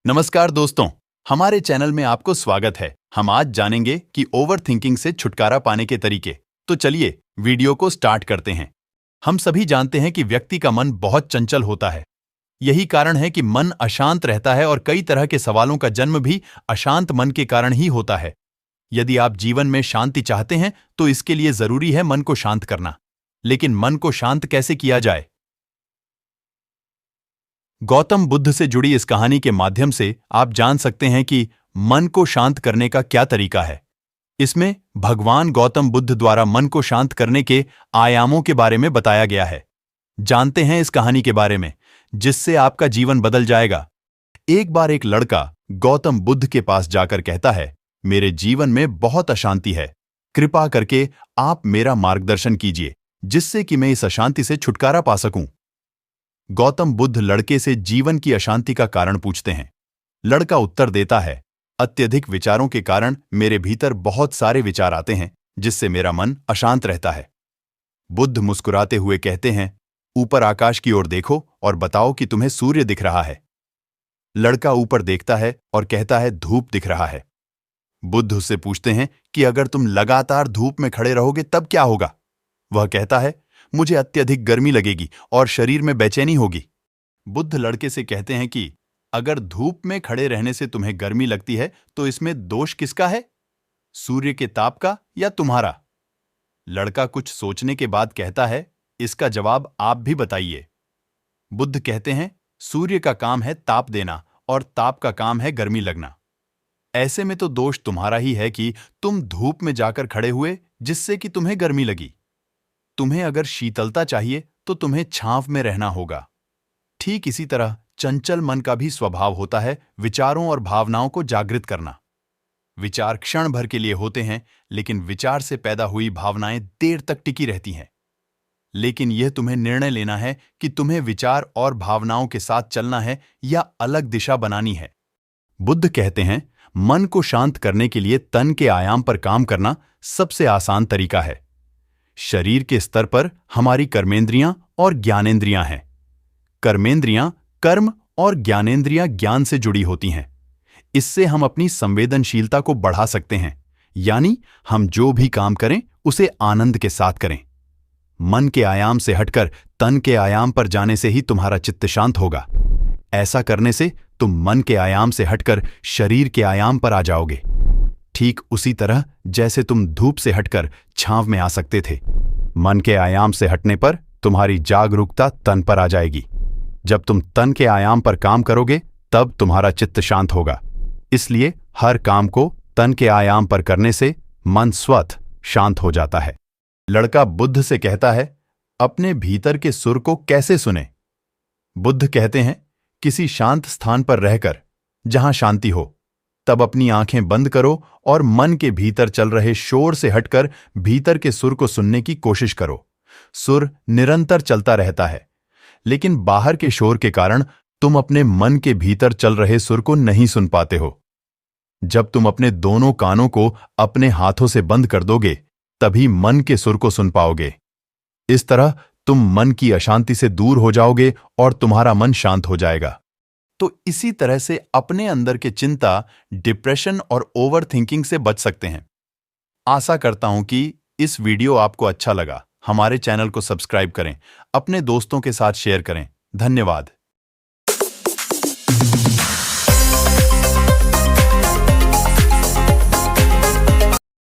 नमस्कार दोस्तों, हमारे चैनल में आपको स्वागत है। हम आज जानेंगे कि ओवर थिंकिंग से छुटकारा पाने के तरीके। तो चलिए वीडियो को स्टार्ट करते हैं। हम सभी जानते हैं कि व्यक्ति का मन बहुत चंचल होता है। यही कारण है कि मन अशांत रहता है और कई तरह के सवालों का जन्म भी अशांत मन के कारण ही होता है। यदि आप जीवन में शांति चाहते हैं तो इसके लिए जरूरी है मन को शांत करना। लेकिन मन को शांत कैसे किया जाए? गौतम बुद्ध से जुड़ी इस कहानी के माध्यम से आप जान सकते हैं कि मन को शांत करने का क्या तरीका है। इसमें भगवान गौतम बुद्ध द्वारा मन को शांत करने के आयामों के बारे में बताया गया है। जानते हैं इस कहानी के बारे में, जिससे आपका जीवन बदल जाएगा। एक बार एक लड़का गौतम बुद्ध के पास जाकर कहता है, मेरे जीवन में बहुत अशांति है, कृपा करके आप मेरा मार्गदर्शन कीजिए, जिससे कि मैं इस अशांति से छुटकारा पा सकूं। गौतम बुद्ध लड़के से जीवन की अशांति का कारण पूछते हैं। लड़का उत्तर देता है, अत्यधिक विचारों के कारण मेरे भीतर बहुत सारे विचार आते हैं, जिससे मेरा मन अशांत रहता है। बुद्ध मुस्कुराते हुए कहते हैं, ऊपर आकाश की ओर देखो और बताओ कि तुम्हें सूर्य दिख रहा है। लड़का ऊपर देखता है और कहता है, धूप दिख रहा है। बुद्ध उससे पूछते हैं कि अगर तुम लगातार धूप में खड़े रहोगे तब क्या होगा? वह कहता है, मुझे अत्यधिक गर्मी लगेगी और शरीर में बेचैनी होगी। बुद्ध लड़के से कहते हैं कि अगर धूप में खड़े रहने से तुम्हें गर्मी लगती है तो इसमें दोष किसका है, सूर्य के ताप का या तुम्हारा? लड़का कुछ सोचने के बाद कहता है, इसका जवाब आप भी बताइए। बुद्ध कहते हैं, सूर्य का काम है ताप देना और ताप का काम है गर्मी लगना। ऐसे में तो दोष तुम्हारा ही है कि तुम धूप में जाकर खड़े हुए, जिससे कि तुम्हें गर्मी लगी। तुम्हें अगर शीतलता चाहिए तो तुम्हें छांव में रहना होगा। ठीक इसी तरह चंचल मन का भी स्वभाव होता है विचारों और भावनाओं को जागृत करना। विचार क्षण भर के लिए होते हैं, लेकिन विचार से पैदा हुई भावनाएं देर तक टिकी रहती हैं। लेकिन यह तुम्हें निर्णय लेना है कि तुम्हें विचार और भावनाओं के साथ चलना है या अलग दिशा बनानी है। बुद्ध कहते हैं, मन को शांत करने के लिए तन के आयाम पर काम करना सबसे आसान तरीका है। शरीर के स्तर पर हमारी कर्मेंद्रियां और ज्ञानेंद्रियां हैं। कर्मेंद्रियां कर्म और ज्ञानेंद्रियां ज्ञान से जुड़ी होती हैं। इससे हम अपनी संवेदनशीलता को बढ़ा सकते हैं, यानी हम जो भी काम करें उसे आनंद के साथ करें। मन के आयाम से हटकर तन के आयाम पर जाने से ही तुम्हारा चित्त शांत होगा। ऐसा करने से तुम मन के आयाम से हटकर शरीर के आयाम पर आ जाओगे, ठीक उसी तरह जैसे तुम धूप से हटकर छांव में आ सकते थे। मन के आयाम से हटने पर तुम्हारी जागरूकता तन पर आ जाएगी। जब तुम तन के आयाम पर काम करोगे तब तुम्हारा चित्त शांत होगा। इसलिए हर काम को तन के आयाम पर करने से मन स्वतः शांत हो जाता है। लड़का बुद्ध से कहता है, अपने भीतर के सुर को कैसे सुने? बुद्ध कहते हैं, किसी शांत स्थान पर रहकर, जहां शांति हो, तब अपनी आंखें बंद करो और मन के भीतर चल रहे शोर से हटकर भीतर के सुर को सुनने की कोशिश करो। सुर निरंतर चलता रहता है, लेकिन बाहर के शोर के कारण तुम अपने मन के भीतर चल रहे सुर को नहीं सुन पाते हो। जब तुम अपने दोनों कानों को अपने हाथों से बंद कर दोगे, तभी मन के सुर को सुन पाओगे। इस तरह तुम मन की अशांति से दूर हो जाओगे और तुम्हारा मन शांत हो जाएगा। तो इसी तरह से अपने अंदर के चिंता, डिप्रेशन और ओवर थिंकिंग से बच सकते हैं। आशा करता हूं कि इस वीडियो आपको अच्छा लगा। हमारे चैनल को सब्सक्राइब करें, अपने दोस्तों के साथ शेयर करें। धन्यवाद।